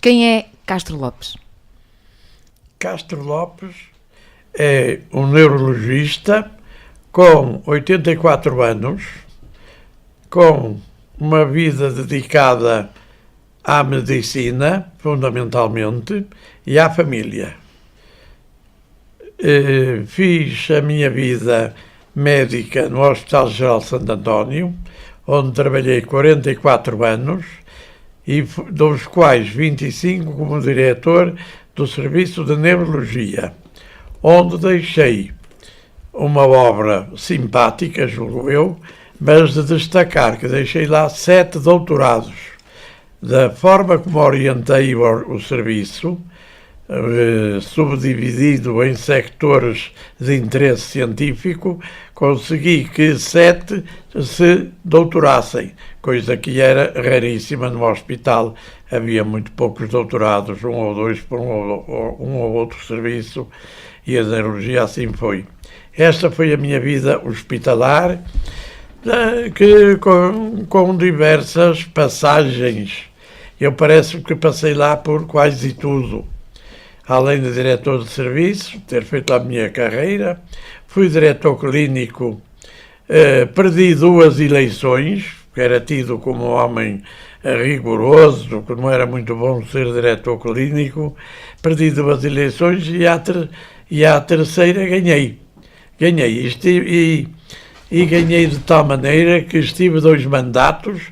Quem é Castro Lopes? Castro Lopes é um neurologista com 84 anos, com uma vida dedicada à medicina, fundamentalmente, e à família. Fiz a minha vida médica no Hospital Geral de Santo António, onde trabalhei 44 anos, e dos quais 25 como diretor do Serviço de Neurologia, onde deixei uma obra simpática, julgo eu, mas de destacar que deixei lá 7 doutorados. Da forma como orientei o serviço, subdividido em sectores de interesse científico, consegui que 7 se doutorassem, coisa que era raríssima no hospital. Havia muito poucos doutorados, 1 ou 2 por um ou outro serviço, e a neurologia assim foi. Esta foi a minha vida hospitalar, que com diversas passagens. Eu parece que passei lá por quase tudo. Além de diretor de serviço, ter feito a minha carreira, fui diretor clínico, perdi 2 eleições, que era tido como homem rigoroso, que não era muito bom ser diretor clínico, perdi 2 eleições e à terceira ganhei. E ganhei de tal maneira que estive 2 mandatos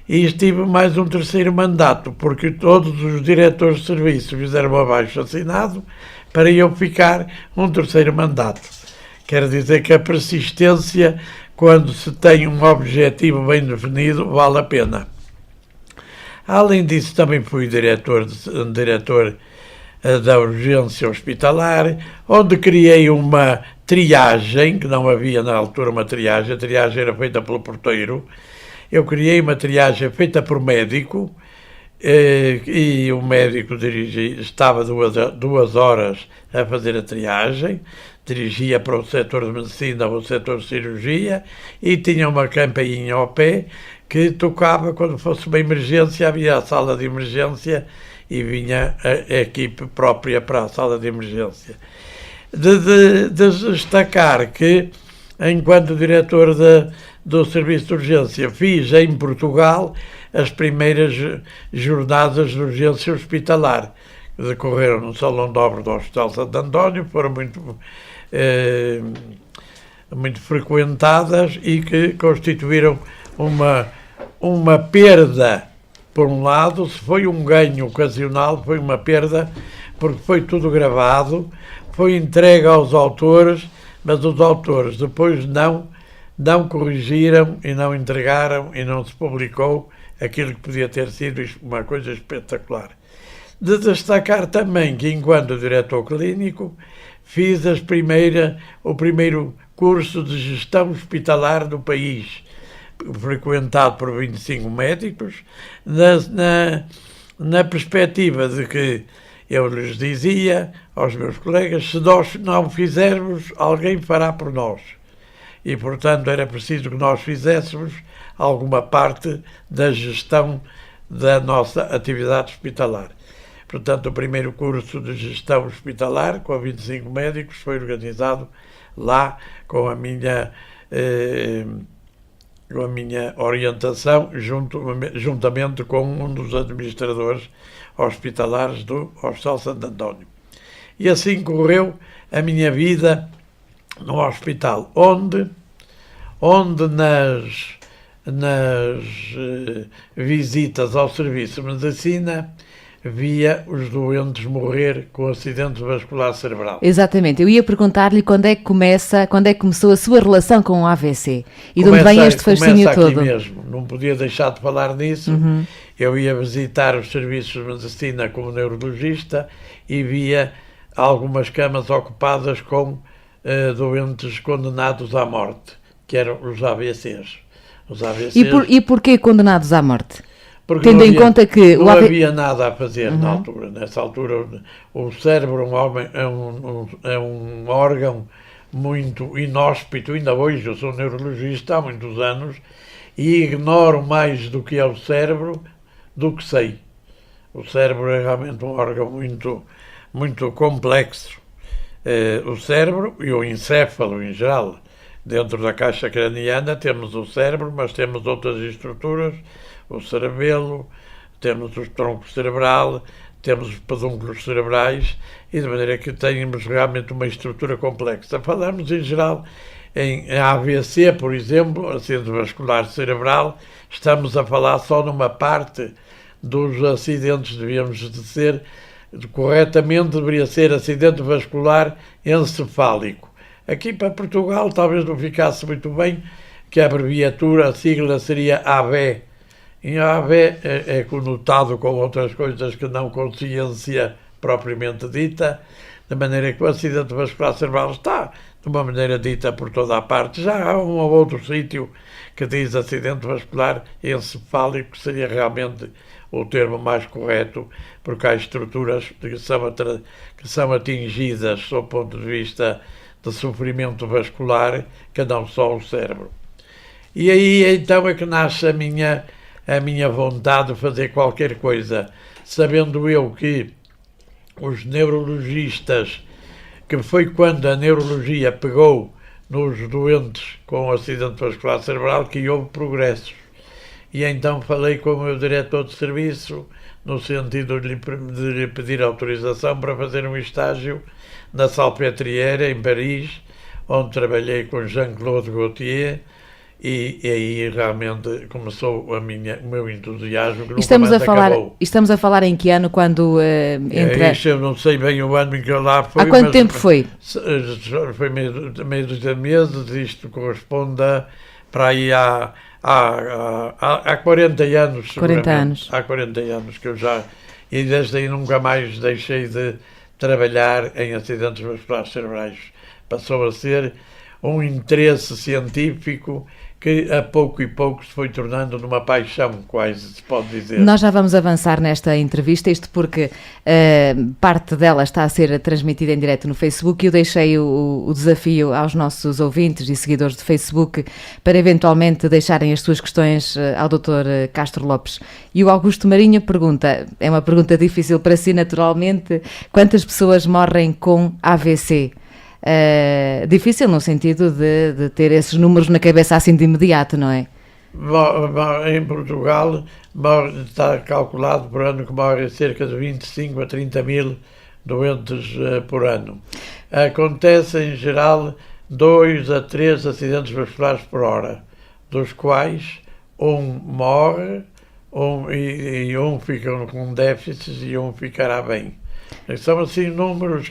e estive mais um terceiro mandato, porque todos os diretores de serviço fizeram abaixo assinado para eu ficar um terceiro mandato. Quer dizer que a persistência, quando se tem um objetivo bem definido, vale a pena. Além disso, também fui diretor da urgência hospitalar, onde criei uma triagem, que não havia na altura uma triagem, a triagem era feita pelo porteiro. Eu criei uma triagem feita por médico, e o médico estava 2 horas a fazer a triagem, dirigia para o setor de medicina ou o setor de cirurgia, e tinha uma campainha ao pé que tocava quando fosse uma emergência, havia a sala de emergência e vinha a equipe própria para a sala de emergência. De destacar que, enquanto diretor do Serviço de Urgência, fiz em Portugal as primeiras jornadas de urgência hospitalar, que decorreram no Salão Nobre do Hospital Santo António, foram muito frequentadas e que constituíram uma perda. Por um lado, se foi um ganho ocasional, foi uma perda, porque foi tudo gravado, foi entregue aos autores, mas os autores depois não corrigiram e não entregaram e não se publicou aquilo que podia ter sido uma coisa espetacular. De destacar também que, enquanto diretor clínico, fiz o primeiro curso de gestão hospitalar do país, frequentado por 25 médicos, na perspectiva de que eu lhes dizia aos meus colegas: se nós não fizermos, alguém fará por nós. E, portanto, era preciso que nós fizéssemos alguma parte da gestão da nossa atividade hospitalar. Portanto, o primeiro curso de gestão hospitalar, com 25 médicos, foi organizado lá com a minha orientação, juntamente com um dos administradores hospitalares do Hospital Santo António. E assim correu a minha vida no hospital, onde nas visitas ao serviço de medicina via os doentes morrer com acidente vascular cerebral. Exatamente, eu ia perguntar-lhe quando é que começou a sua relação com o AVC e de onde vem este fascínio todo. Aqui mesmo, não podia deixar de falar nisso. Eu ia visitar os serviços de medicina como neurologista e via algumas camas ocupadas com doentes condenados à morte, que eram os AVCs. E porquê condenados à morte? Porque tendo em conta que não havia nada a fazer na altura. Nessa altura, o cérebro é um órgão muito inóspito. Ainda hoje, eu sou neurologista há muitos anos e ignoro mais do que é o cérebro do que sei. O cérebro é realmente um órgão muito complexo. O cérebro e o encéfalo em geral. Dentro da caixa craniana temos o cérebro, mas temos outras estruturas, o cerebelo, temos o tronco cerebral, temos os pedúnculos cerebrais, e de maneira que temos realmente uma estrutura complexa. Falamos em geral em AVC, por exemplo, acidente vascular cerebral, estamos a falar só numa parte dos acidentes, devíamos dizer, corretamente deveria ser acidente vascular encefálico. Aqui para Portugal talvez não ficasse muito bem, que a abreviatura, a sigla seria AV. E a AV é conotado com outras coisas que não com ciência propriamente dita, de maneira que o acidente vascular cerebral está, de uma maneira dita, por toda a parte. Já há um ou outro sítio que diz acidente vascular encefálico, que seria realmente o termo mais correto, porque há estruturas que são atingidas sob o ponto de vista de sofrimento vascular, que não só o cérebro. E aí então é que nasce a minha vontade de fazer qualquer coisa, sabendo eu que os neurologistas, que foi quando a neurologia pegou nos doentes com acidente vascular cerebral, que houve progressos. E então falei com o meu diretor de serviço, no sentido de lhe pedir autorização para fazer um estágio na Salpêtrière, em Paris, onde trabalhei com Jean-Claude Gaultier, e aí realmente começou o meu entusiasmo, que nunca mais acabou. Estamos a falar em que ano, quando entra... Isso eu não sei bem o ano em que eu lá fui. Há quanto tempo foi? Foi meio de meses, isto corresponde para aí há 40 anos. 40 anos. Há 40 anos que eu já... E desde aí nunca mais deixei de trabalhar em acidentes vasculares cerebrais. Passou a ser um interesse científico que a pouco e pouco se foi tornando numa paixão, quase se pode dizer. Nós já vamos avançar nesta entrevista, isto porque parte dela está a ser transmitida em direto no Facebook, e eu deixei o desafio aos nossos ouvintes e seguidores de Facebook para eventualmente deixarem as suas questões ao Dr. Castro Lopes. E o Augusto Marinho pergunta, é uma pergunta difícil para si naturalmente, quantas pessoas morrem com AVC? Difícil no sentido de ter esses números na cabeça assim de imediato, não é? Em Portugal está calculado por ano que morrem cerca de 25 a 30 mil doentes por ano. Acontece em geral 2 a 3 acidentes vasculares por hora, dos quais um morre e um fica com déficits e um ficará bem. São assim números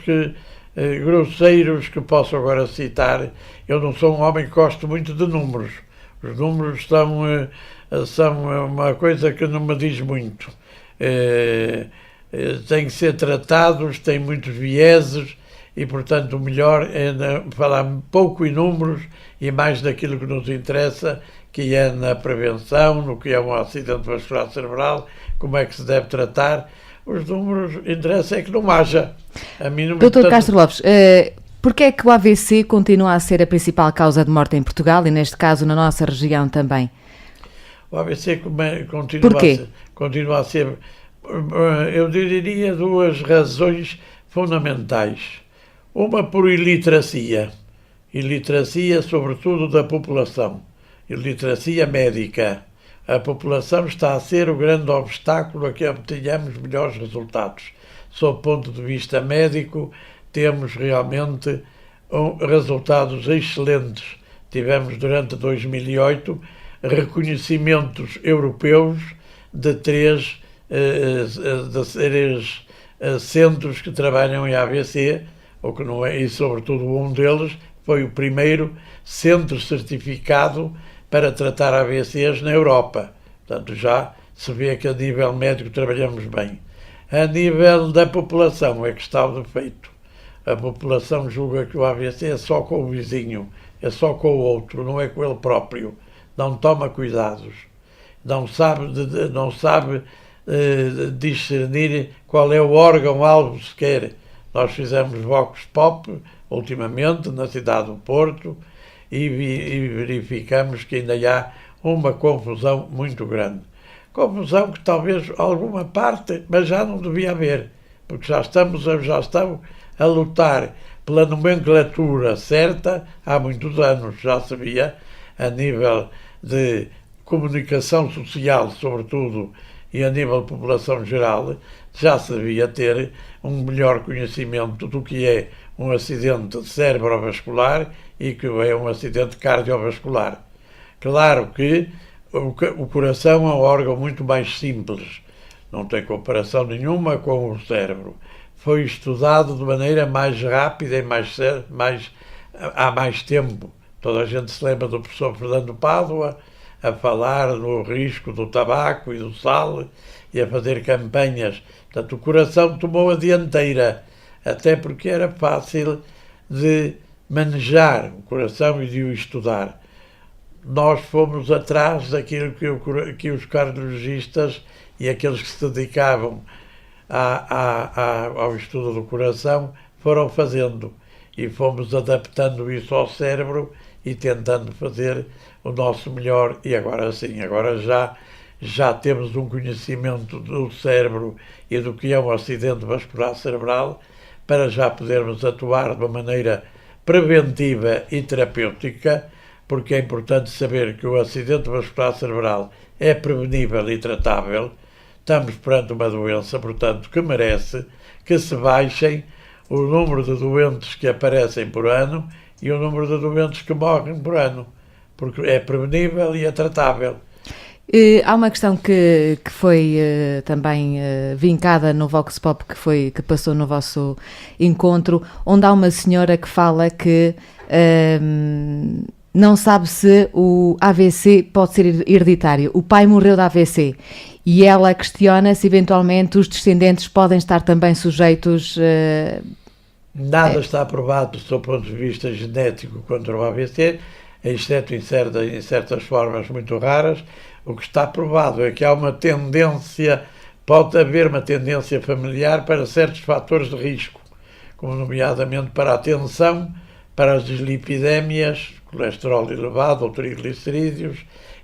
grosseiros que posso agora citar. Eu não sou um homem que gosto muito de números. Os números são uma coisa que não me diz muito. Têm que ser tratados, têm muitos vieses e, portanto, o melhor é falar pouco em números e mais daquilo que nos interessa, que é na prevenção, no que é um acidente vascular cerebral, como é que se deve tratar. Os números, interessa é que não haja. Dr. Castro Lopes, porquê é que o AVC continua a ser a principal causa de morte em Portugal e, neste caso, na nossa região também? O AVC continua a ser, eu diria, 2 razões fundamentais. Uma por iliteracia, sobretudo da população, iliteracia médica. A população está a ser o grande obstáculo a que obtenhamos melhores resultados. Sob o ponto de vista médico, temos realmente resultados excelentes. Tivemos durante 2008 reconhecimentos europeus de 3 centros que trabalham em AVC, ou que não é, e sobretudo um deles foi o primeiro centro certificado para tratar AVCs na Europa. Portanto, já se vê que a nível médico trabalhamos bem. A nível da população é que está o defeito. A população julga que o AVC é só com o vizinho, é só com o outro, não é com ele próprio. Não toma cuidados. Não sabe discernir qual é o órgão-alvo sequer. Nós fizemos vox pop, ultimamente, na cidade do Porto, e verificamos que ainda há uma confusão muito grande. confusão que talvez alguma parte, mas já não devia haver, porque já estão a lutar pela nomenclatura certa há muitos anos. Já se via, a nível de comunicação social, sobretudo, e a nível de população geral, já se devia ter um melhor conhecimento do que é um acidente cerebrovascular e que é um acidente cardiovascular. Claro que o coração é um órgão muito mais simples, não tem comparação nenhuma com o cérebro. Foi estudado de maneira mais rápida e há mais tempo. Toda a gente se lembra do professor Fernando Pádua a falar no risco do tabaco e do sal e a fazer campanhas. Portanto, o coração tomou a dianteira, até porque era fácil de manejar o coração e de o estudar. Nós fomos atrás daquilo que os cardiologistas e aqueles que se dedicavam ao estudo do coração foram fazendo, e fomos adaptando isso ao cérebro e tentando fazer o nosso melhor. E agora sim, agora já temos um conhecimento do cérebro e do que é um acidente vascular cerebral, para já podermos atuar de uma maneira preventiva e terapêutica, porque é importante saber que o acidente vascular cerebral é prevenível e tratável. Estamos perante uma doença, portanto, que merece que se baixem o número de doentes que aparecem por ano e o número de doentes que morrem por ano, porque é prevenível e é tratável. Há uma questão que foi também vincada no Vox Pop, que passou no vosso encontro, onde há uma senhora que fala que não sabe se o AVC pode ser hereditário. O pai morreu de AVC e ela questiona se eventualmente os descendentes podem estar também sujeitos... Nada está aprovado do seu ponto de vista genético contra o AVC, exceto em certas formas muito raras. O que está provado é que há uma tendência, pode haver uma tendência familiar para certos fatores de risco, como nomeadamente para a tensão, para as dislipidémias, colesterol elevado ou triglicerídeos.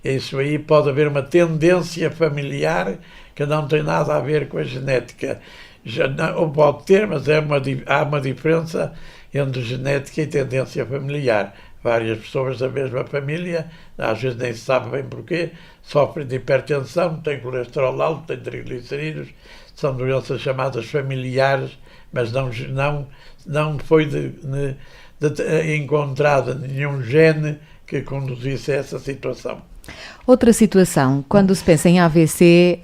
Isso aí pode haver uma tendência familiar que não tem nada a ver com a genética. Ou pode ter, mas há uma diferença entre genética e tendência familiar. Várias pessoas da mesma família, às vezes nem se sabe bem porquê, sofrem de hipertensão, têm colesterol alto, têm triglicerídeos, são doenças chamadas familiares, mas não foi encontrado nenhum gene que conduzisse a essa situação. Outra situação, quando se pensa em AVC,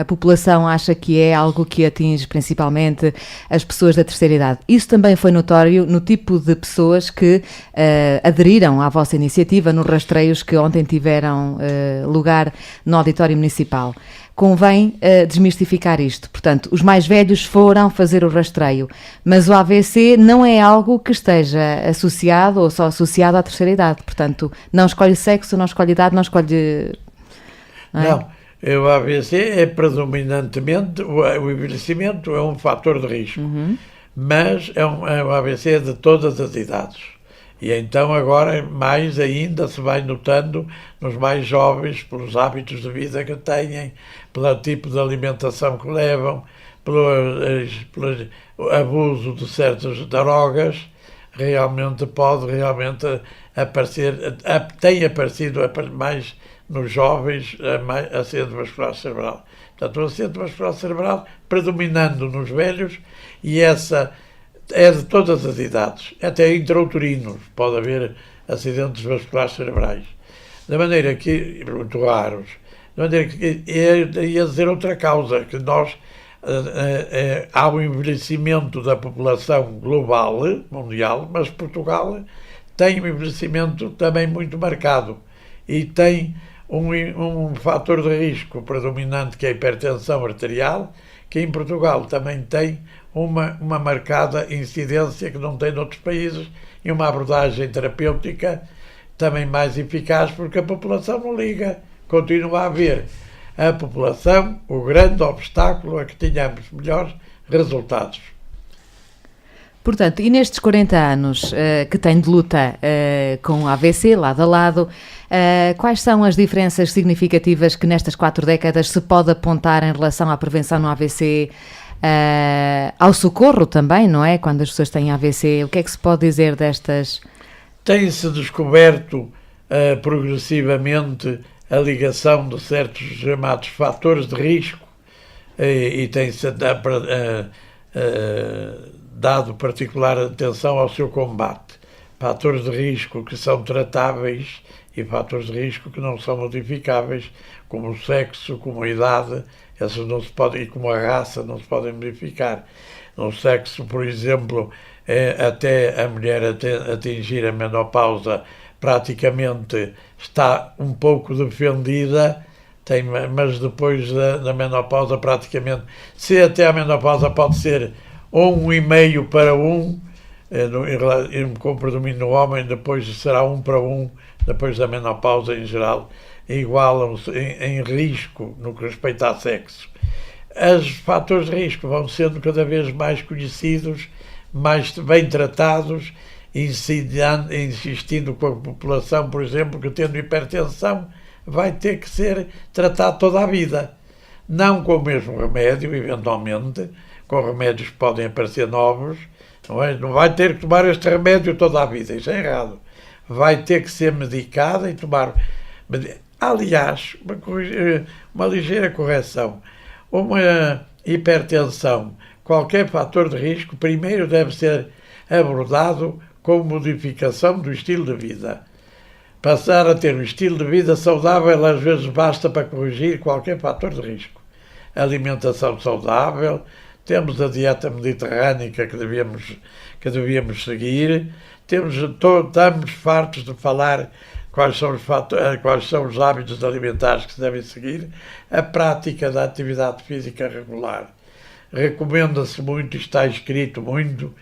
a população acha que é algo que atinge principalmente as pessoas da terceira idade. Isso também foi notório no tipo de pessoas que aderiram à vossa iniciativa nos rastreios que ontem tiveram lugar no auditório municipal. Convém desmistificar isto. Portanto, os mais velhos foram fazer o rastreio, mas o AVC não é algo que esteja associado ou só associado à terceira idade. Portanto, não escolhe sexo, não escolhe idade, não escolhe... Não, o AVC é predominantemente, o envelhecimento é um fator de risco, mas o AVC é de todas as idades. E então agora mais ainda se vai notando nos mais jovens, pelos hábitos de vida que têm, pelo tipo de alimentação que levam, pelo abuso de certas drogas, pode aparecer, tem aparecido mais nos jovens acidente vascular cerebral. Portanto, o acidente vascular cerebral predominando nos velhos, e essa é de todas as idades, até intrauterinos pode haver acidentes vasculares cerebrais, de maneira que, muito raros, de maneira que ia dizer outra causa, que há um envelhecimento da população global, mundial, mas Portugal tem um envelhecimento também muito marcado e tem um fator de risco predominante, que é a hipertensão arterial, que em Portugal também tem uma marcada incidência que não tem noutros países, e uma abordagem terapêutica também mais eficaz, porque a população não liga. Continua a haver a população o grande obstáculo a que tenhamos melhores resultados. Portanto, e nestes 40 anos que tem de luta com o AVC, lado a lado, quais são as diferenças significativas que nestas 4 décadas se pode apontar em relação à prevenção no AVC, ao socorro também, não é? Quando as pessoas têm AVC, o que é que se pode dizer destas? Tem-se descoberto progressivamente a ligação de certos chamados fatores de risco e tem-se dado particular atenção ao seu combate. Fatores de risco que são tratáveis e fatores de risco que não são modificáveis, como o sexo, como a idade, esses não se podem, e como a raça, não se podem modificar. No sexo, por exemplo, até a mulher atingir a menopausa, praticamente está um pouco defendida, mas depois da menopausa, praticamente, se até a menopausa pode ser 1,5 para 1, com predomínio no homem, depois será 1 para 1, depois da menopausa em geral, igualam-se em risco no que respeita a sexo. Os fatores de risco vão sendo cada vez mais conhecidos, mais bem tratados, insistindo com a população, por exemplo, que tendo hipertensão vai ter que ser tratado toda a vida. Não com o mesmo remédio, eventualmente, com remédios que podem aparecer novos, não vai ter que tomar este remédio toda a vida, isso é errado. Vai ter que ser medicada e tomar... Aliás, uma ligeira correção, uma hipertensão, qualquer fator de risco, primeiro deve ser abordado com modificação do estilo de vida. Passar a ter um estilo de vida saudável às vezes basta para corrigir qualquer fator de risco. Alimentação saudável, temos a dieta mediterrânica que devíamos seguir, estamos fartos de falar quais são os hábitos alimentares que se devem seguir, a prática da atividade física regular. Recomenda-se muito, está escrito muito,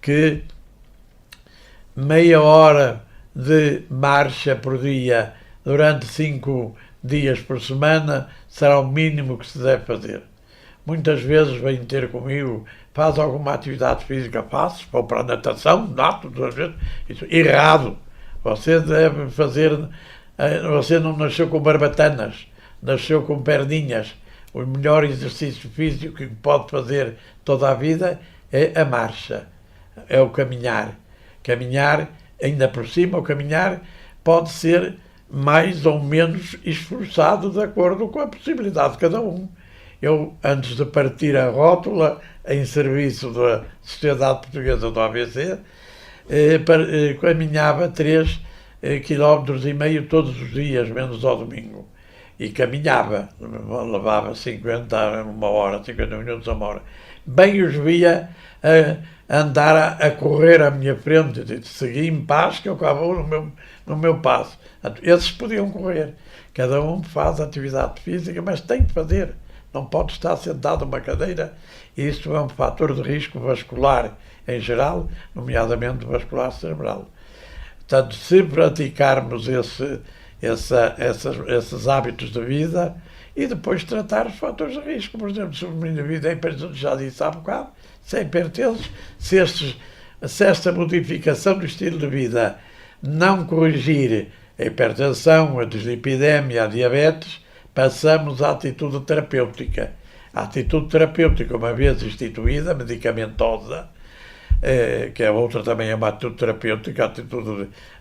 que meia hora de marcha por dia durante 5 dias por semana será o mínimo que se deve fazer. Muitas vezes vêm ter comigo, faz alguma atividade física, faço, vou para a natação, nato, 2 vezes, isso, errado. Você deve fazer, você não nasceu com barbatanas, nasceu com perninhas. O melhor exercício físico que pode fazer toda a vida é a marcha, é o caminhar. Caminhar, ainda por cima, o caminhar pode ser mais ou menos esforçado de acordo com a possibilidade de cada um. Eu, antes de partir a rótula em serviço da Sociedade Portuguesa do AVC, caminhava 3,5 km todos os dias, menos ao domingo. E caminhava, levava 50 minutos a 1 hora. Bem os via andar a correr à minha frente, segui em paz, que eu acabo no meu passo. Esses podiam correr. Cada um faz atividade física, mas tem que fazer. Não pode estar sentado numa cadeira. Isso é um fator de risco vascular em geral, nomeadamente vascular cerebral. Portanto, se praticarmos esses hábitos de vida e depois tratar os fatores de risco, por exemplo, se o indivíduo é hipertenso, já disse há bocado, se é hipertenso, se esta modificação do estilo de vida não corrigir a hipertensão, a dislipidemia, a diabetes, passamos à atitude terapêutica. A atitude terapêutica, uma vez instituída, medicamentosa, que a outra também é uma atitude terapêutica,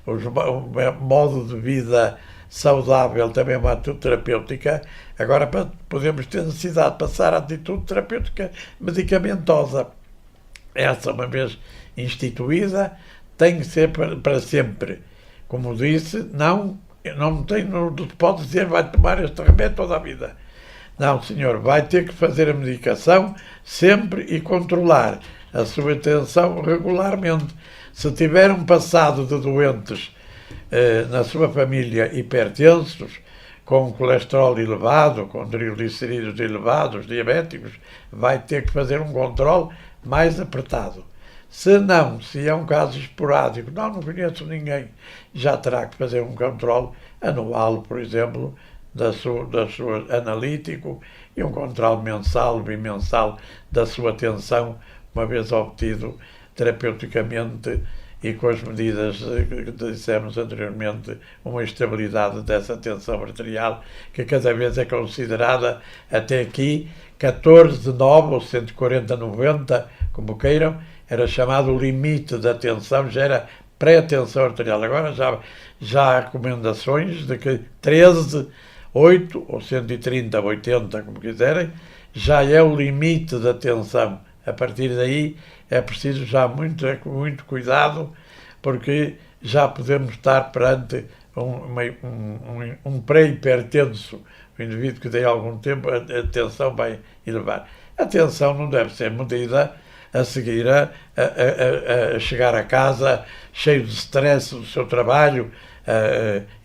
o modo de vida saudável também é uma atitude terapêutica. Agora podemos ter necessidade de passar à atitude terapêutica medicamentosa. Essa, uma vez instituída, tem que ser para sempre. Como disse, não pode dizer vai tomar este remédio toda a vida. Não, senhor, vai ter que fazer a medicação sempre e controlar a sua tensão regularmente. Se tiver um passado de doentes na sua família hipertensos, com colesterol elevado, com triglicerídeos elevados, diabéticos, vai ter que fazer um controle mais apertado. Se é um caso esporádico, não conheço ninguém, já terá que fazer um controle anual, por exemplo, da sua analítico e um controle mensal, bimensal da sua tensão, uma vez obtido terapeuticamente e com as medidas que dissemos anteriormente, uma estabilidade dessa tensão arterial que cada vez é considerada, até aqui, 14 de 9 ou 140/90, como queiram, era chamado o limite da tensão, já era pré-tensão arterial. Agora já há recomendações de que 13, 8 ou 130/80, como quiserem, já é o limite da tensão. A partir daí é preciso já muito cuidado, porque já podemos estar perante um pré-hipertenso, o indivíduo que tem algum tempo a tensão vai elevar. A tensão não deve ser medida a seguir a chegar a casa cheio de stress do seu trabalho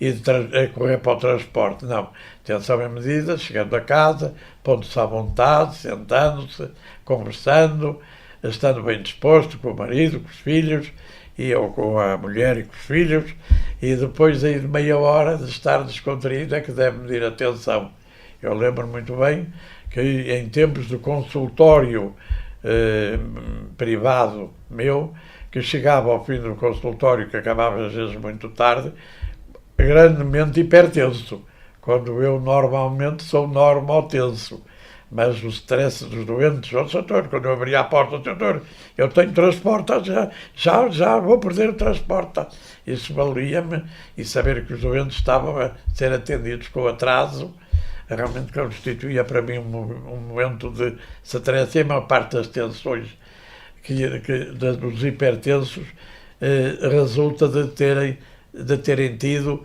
e a correr para o transporte. Não. Tensão é medida chegando a casa, pondo-se à vontade, sentando-se, conversando, estando bem disposto com o marido, com os filhos, ou com a mulher e com os filhos, e depois aí de meia hora de estar descontraído é que deve medir a tensão. Eu lembro muito bem que em tempos de consultório privado meu, que chegava ao fim do consultório, que acabava às vezes muito tarde, grandemente hipertenso, quando eu normalmente sou normotenso. Mas o stress dos doentes, doutor, quando eu abria a porta, doutor, eu tenho transporte, já vou perder o transporte. Isso valia-me, e saber que os doentes estavam a ser atendidos com atraso, realmente constituía para mim um momento de stress. E a maior parte das tensões dos hipertensos resulta de terem tido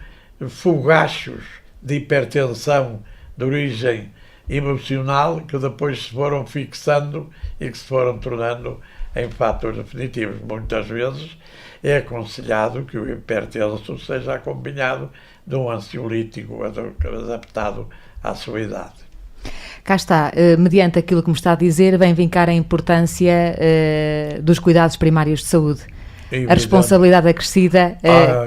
fogachos de hipertensão de origem emocional, que depois se foram fixando e que se foram tornando em fatores definitivos. Muitas vezes é aconselhado que o hipertenso seja acompanhado de um ansiolítico adaptado à sua idade. Cá está, mediante aquilo que me está a dizer, vem vincar a importância dos cuidados primários de saúde. A responsabilidade acrescida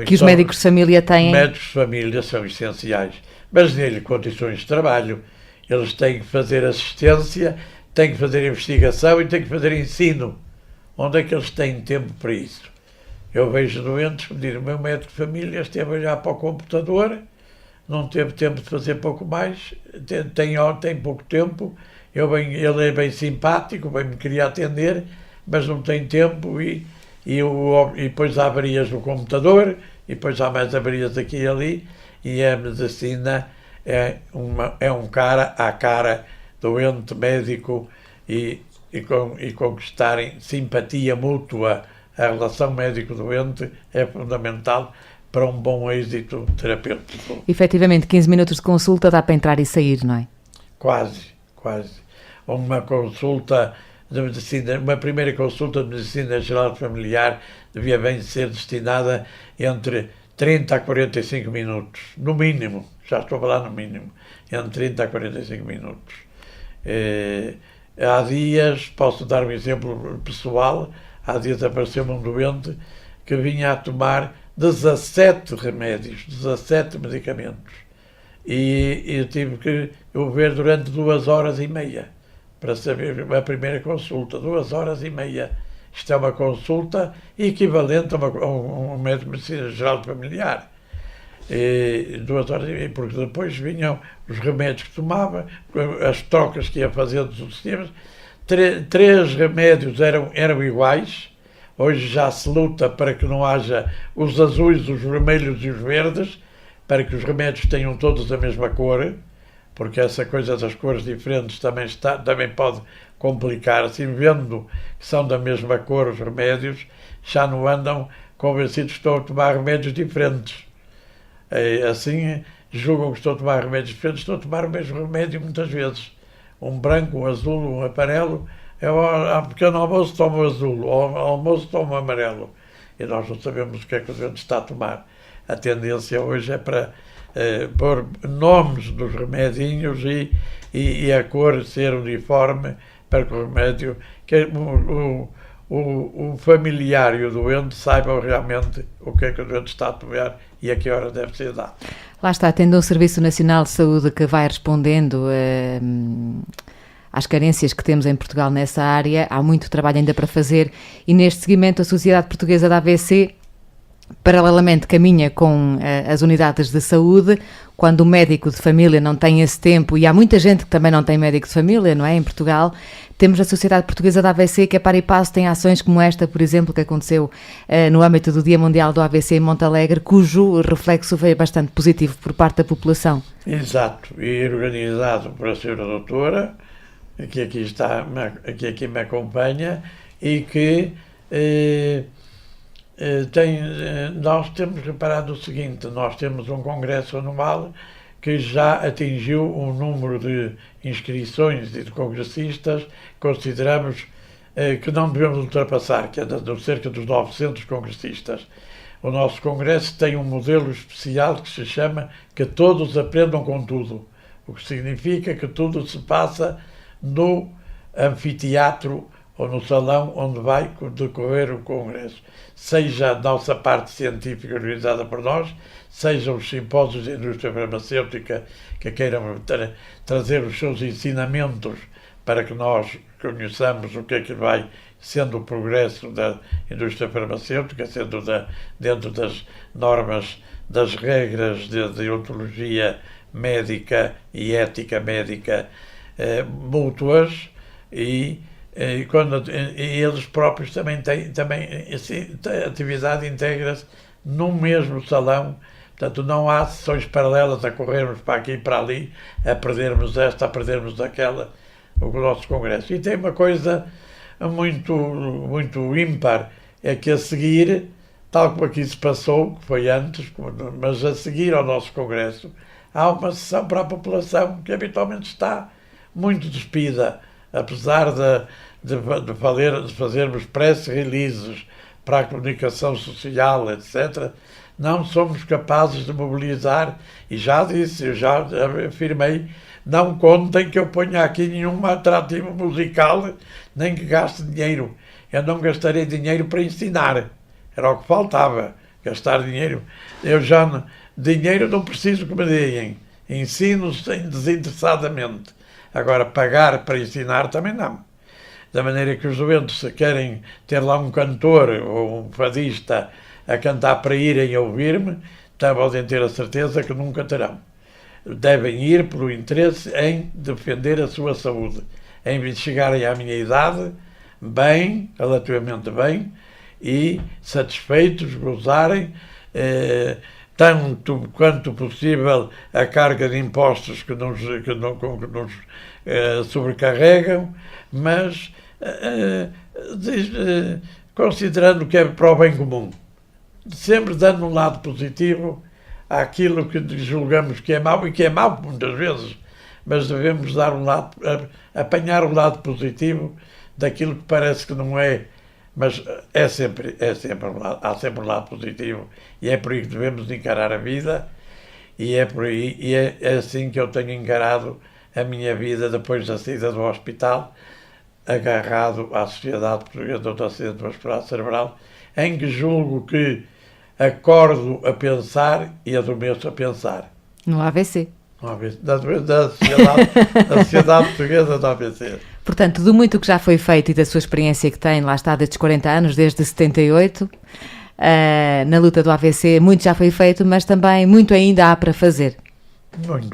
que os médicos de família têm. Os médicos de família são essenciais, mas nele condições de trabalho. Eles têm que fazer assistência, têm que fazer investigação e têm que fazer ensino. Onde é que eles têm tempo para isso? Eu vejo doentes que me dizem: o meu médico de família esteve a olhar para o computador, não teve tempo de fazer pouco mais, tem pouco tempo, ele é bem simpático, bem me queria atender, mas não tem tempo e depois há avarias no computador, e depois há mais avarias aqui e ali, e a medicina é um cara a cara, doente, médico, e conquistarem simpatia mútua. A relação médico-doente é fundamental para um bom êxito terapêutico. Efetivamente, 15 minutos de consulta dá para entrar e sair, não é? Quase. Uma consulta de medicina, uma primeira consulta de medicina geral familiar devia bem ser destinada entre 30 a 45 minutos, no mínimo. Já estou a falar no mínimo, entre 30 a 45 minutos. Há dias, posso dar um exemplo pessoal, há dias apareceu-me um doente que vinha a tomar 17 remédios, 17 medicamentos. E eu tive que o ver durante 2h30 para saber a primeira consulta, 2h30. Isto é uma consulta equivalente a um médico de medicina geral familiar. 2h30, porque depois vinham os remédios que tomava, as trocas que ia fazendo dos sistemas. 3 remédios eram iguais. Hoje já se luta para que não haja os azuis, os vermelhos e os verdes, para que os remédios tenham todos a mesma cor, porque essa coisa das cores diferentes também pode complicar-se. Vendo que são da mesma cor os remédios, já não andam convencidos que estão a tomar remédios diferentes. Assim, julgam que estão a tomar remédios diferentes, estão a tomar o mesmo remédio muitas vezes. Um branco, um azul, um amarelo. Ao pequeno almoço toma o azul, ao almoço toma o amarelo. E nós não sabemos o que é que o doente está a tomar. A tendência hoje é para pôr nomes dos remedinhos e a cor ser uniforme, para que o remédio, que o familiar e o doente saibam realmente o que é que o doente está a tomar e a que hora deve ser dado. Lá está, tendo um Serviço Nacional de Saúde que vai respondendo às carências que temos em Portugal nessa área. Há muito trabalho ainda para fazer e neste seguimento a Sociedade Portuguesa da AVC paralelamente caminha com as unidades de saúde. Quando o médico de família não tem esse tempo, e há muita gente que também não tem médico de família, não é, em Portugal, temos a Sociedade Portuguesa da AVC que a par e passo tem ações como esta, por exemplo, que aconteceu no âmbito do Dia Mundial do AVC em Montalegre, cujo reflexo veio bastante positivo por parte da população. Exato, e organizado por a senhora doutora, que aqui me acompanha, e que nós temos reparado o seguinte: nós temos um congresso anual que já atingiu um número de inscrições e de congressistas, consideramos que não devemos ultrapassar, que é de cerca dos 900 congressistas. O nosso congresso tem um modelo especial que se chama Que Todos Aprendam com Tudo, o que significa que tudo se passa no anfiteatro ou no salão onde vai decorrer o congresso, seja a nossa parte científica organizada por nós, sejam os simpósios da indústria farmacêutica que queiram trazer os seus ensinamentos para que nós conheçamos o que é que vai sendo o progresso da indústria farmacêutica, sendo dentro das normas, das regras de deontologia médica e ética médica mútuas, e eles próprios também têm a atividade integra-se no mesmo salão. Portanto, não há sessões paralelas a corrermos para aqui e para ali, a perdermos esta, a perdermos aquela, o nosso congresso. E tem uma coisa muito ímpar, é que a seguir, tal como aqui se passou, que foi antes, mas a seguir ao nosso congresso, há uma sessão para a população que habitualmente está muito despida, apesar de fazermos press releases para a comunicação social, etc., não somos capazes de mobilizar, e já disse, eu já afirmei, não contem que eu ponha aqui nenhum atrativo musical, nem que gaste dinheiro. Eu não gastarei dinheiro para ensinar, era o que faltava, gastar dinheiro. Dinheiro não preciso que me deem, ensino desinteressadamente. Agora, pagar para ensinar também não. Da maneira que os doentes, se querem ter lá um cantor ou um fadista a cantar para irem ouvir-me, podem ter a certeza que nunca terão. Devem ir pelo interesse em defender a sua saúde, em chegarem à minha idade bem, relativamente bem, e satisfeitos, gozarem tanto quanto possível a carga de impostos que nos sobrecarregam, mas considerando que é para o bem comum, sempre dando um lado positivo àquilo que julgamos que é mau, e que é mau muitas vezes, mas devemos dar apanhar o lado positivo daquilo que parece que não é, mas há sempre um lado positivo, e é por aí que devemos encarar a vida, e é por aí, e é assim que eu tenho encarado a minha vida depois da saída do hospital, agarrado à Sociedade Portuguesa do Acidente Vascular Cerebral, em que julgo que acordo a pensar e adormeço a pensar. No AVC. Da Sociedade Portuguesa do AVC. Portanto, do muito que já foi feito e da sua experiência que tem, lá está, desde 40 anos, desde 78, na luta do AVC, muito já foi feito, mas também muito ainda há para fazer.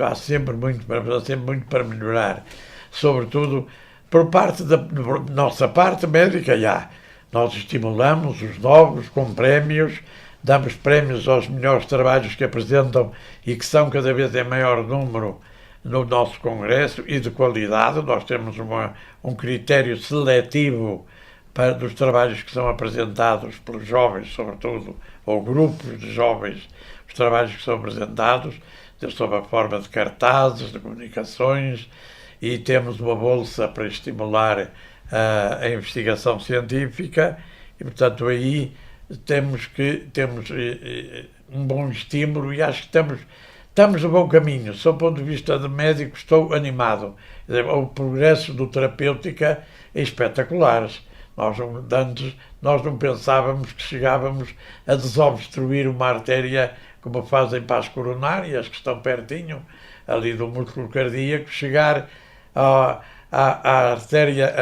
Há sempre muito para melhorar, sobretudo por parte da nossa parte médica. Nós estimulamos os novos com prémios, damos prémios aos melhores trabalhos que apresentam e que são cada vez em maior número no nosso congresso e de qualidade. Nós temos um critério seletivo dos trabalhos que são apresentados pelos jovens, sobretudo, ou grupos de jovens, os trabalhos que são apresentados, sob a forma de cartazes, de comunicações, e temos uma bolsa para estimular a investigação científica, e, portanto, aí temos um bom estímulo, e acho que estamos no bom caminho. Sob o ponto de vista de médico, estou animado. O progresso do terapêutica é espetacular. Nós não pensávamos que chegávamos a desobstruir uma artéria como fazem para as coronárias, que estão pertinho ali do músculo cardíaco, chegar a artéria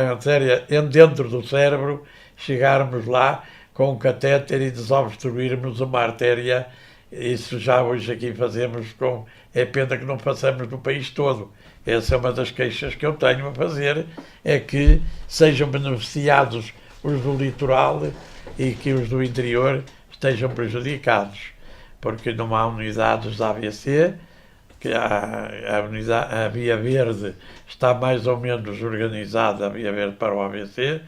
dentro do cérebro, chegarmos lá com um catéter e desobstruirmos uma artéria. Isso já hoje aqui fazemos com... É pena que não façamos no país todo. Essa é uma das queixas que eu tenho a fazer, é que sejam beneficiados os do litoral e que os do interior estejam prejudicados, porque não há unidades da AVC, que a Via Verde está mais ou menos organizada, a Via Verde para o AVC,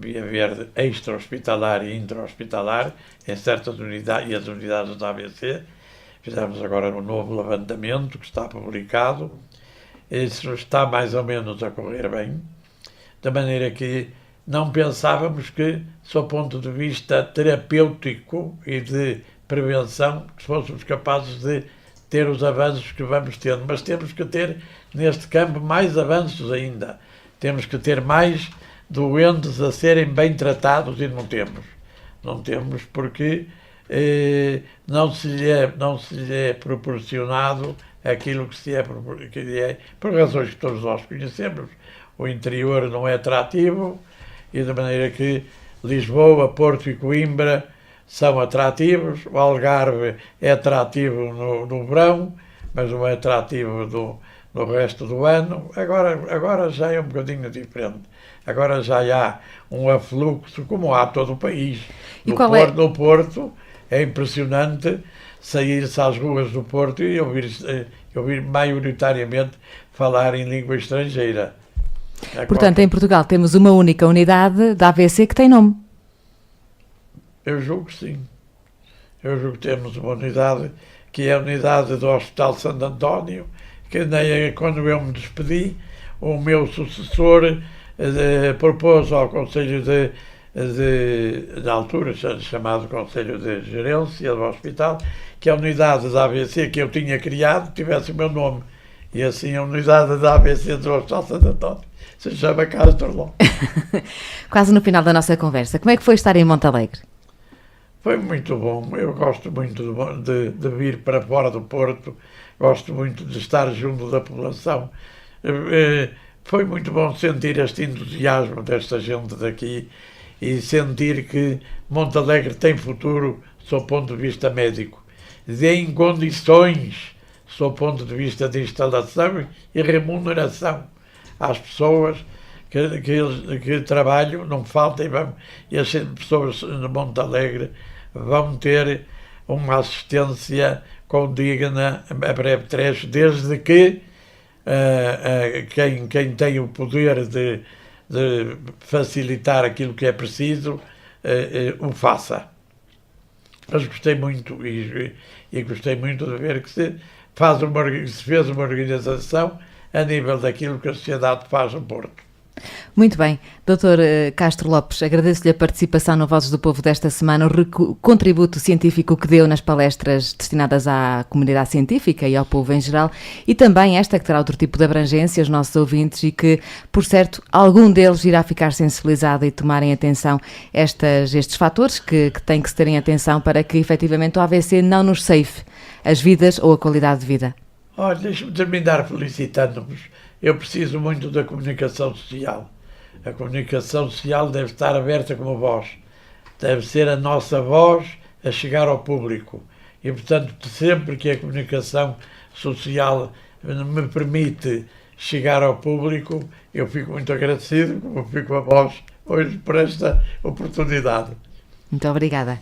Via Verde extra-hospitalar e intra-hospitalar, em certas unidades, e as unidades da AVC. Fizemos agora um novo levantamento que está publicado. Isso está mais ou menos a correr bem, de maneira que não pensávamos que, sob ponto de vista terapêutico e de prevenção, que fôssemos capazes de ter os avanços que vamos tendo. Mas temos que ter, neste campo, mais avanços ainda. Temos que ter mais doentes a serem bem tratados e não temos. Não temos porque não se lhe é proporcionado aquilo que é, por razões que todos nós conhecemos. O interior não é atrativo e de maneira que Lisboa, Porto e Coimbra são atrativos. O Algarve é atrativo no verão, mas não é atrativo no resto do ano. Agora já é um bocadinho diferente. Agora já há um afluxo, como há todo o país. No Porto é impressionante sair-se às ruas do Porto e ouvir maioritariamente falar em língua estrangeira. Portanto, em Portugal temos uma única unidade da AVC que tem nome. Eu julgo que sim. Eu julgo que temos uma unidade, que é a unidade do Hospital Santo António, que quando eu me despedi, o meu sucessor propôs ao Conselho na altura chamado Conselho de Gerência do Hospital, que a unidade da AVC que eu tinha criado tivesse o meu nome. E assim a unidade da AVC do Hospital Santo António se chama Castro Lopes. Quase no final da nossa conversa, como é que foi estar em Montalegre? Foi muito bom. Eu gosto muito de vir para fora do Porto, gosto muito de estar junto da população. Foi muito bom sentir este entusiasmo desta gente daqui e sentir que Montalegre tem futuro sob o ponto de vista médico. Em condições, sob o ponto de vista de instalação e remuneração às pessoas que trabalham, não faltem, e as pessoas de Montalegre vão ter uma assistência condigna a breve trecho, desde que quem tem o poder de facilitar aquilo que é preciso o faça. Mas gostei muito e gostei muito de ver que se fez uma organização a nível daquilo que a sociedade faz no Porto. Muito bem. Dr. Castro Lopes, agradeço-lhe a participação no Vozes do Povo desta semana, o contributo científico que deu nas palestras destinadas à comunidade científica e ao povo em geral, e também esta que terá outro tipo de abrangência, os nossos ouvintes, e que, por certo, algum deles irá ficar sensibilizado e tomarem atenção estes fatores que têm que se terem atenção para que, efetivamente, o AVC não nos ceife as vidas ou a qualidade de vida. Olha, deixe-me terminar felicitando-vos. Eu preciso muito da comunicação social. A comunicação social deve estar aberta como voz. Deve ser a nossa voz a chegar ao público. E, portanto, sempre que a comunicação social me permite chegar ao público, eu fico muito agradecido, como fico a vós hoje, por esta oportunidade. Muito obrigada.